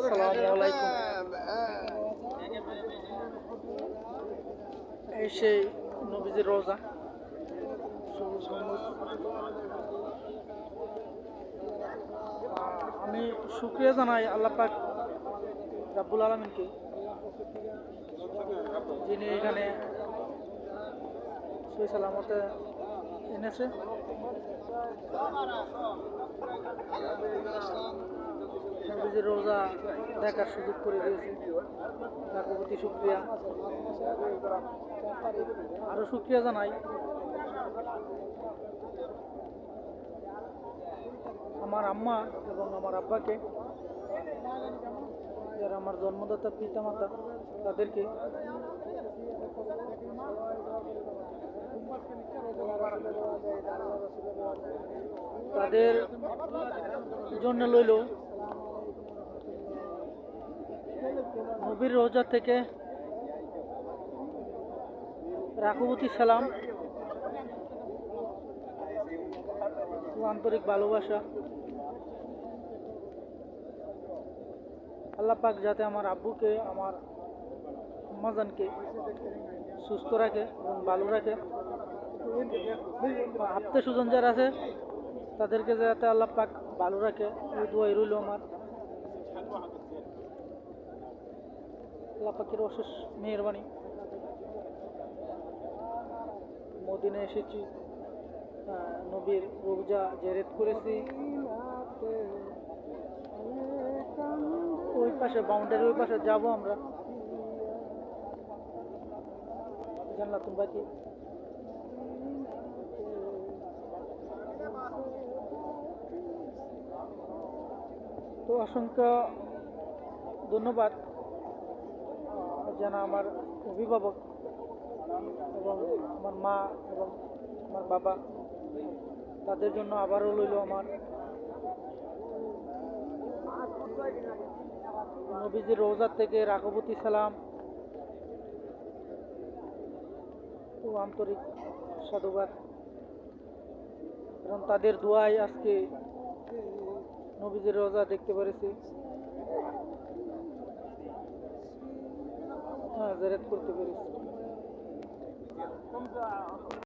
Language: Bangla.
আসসালামু আলাইকুম। এই সেই নবীজির রোজা, সবুজ গম্বুজ। আমি শুকরিয়া জানাই আল্লাহ পাক রাব্বুল আলামিনকে, যিনি এখানে সই সালামতে এনেছে। নবীজির রোজা দেখার সুযোগ করে দিয়েছে, তার প্রতি শুকরিয়া। আরো শুকরিয়া জানাই আমার আম্মা এবং আমার আব্বাকে, যারা আমার জন্মদাতা পিতা মাতা, তাদেরকে। তাদের জন্য লইল নবীর রোজা থেকে রাকুবতী সালাম ও আন্তরিক ভালোবাসা। আল্লাহ পাক যাতে আমার আব্বুকে, আমার আম্মাজানকে সুস্থ রাখে এবং ভালো রাখে। আত্মীয় স্বজন যারা আছে তাদেরকে যাতে আল্লাহ পাক ভালো রাখে, ওই দোয়াই রইল আমার। আল্লাহ পাকের অশেষ মেহেরবানি। মদিনে এসেছি, নবীর রোজা জেরেত করেছি। ওই পাশে বাউন্ডারি, ওই পাশে যাবো আমরা জান্নাতুল বাকি। তো অসংখ্য ধন্যবাদ জানা আমার অভিভাবক এবং আমার মা এবং আমার বাবা, তাদের জন্য আবারও লইল আমার নবীজির রোজা থেকে রাকুবতী সালাম ও আন্তরিক সাধুবাদ। কারণ তাদের দোয়ায় আজকে নবীজির রোজা দেখতে পেরেছি, জিয়ারত করতে পেরেছি।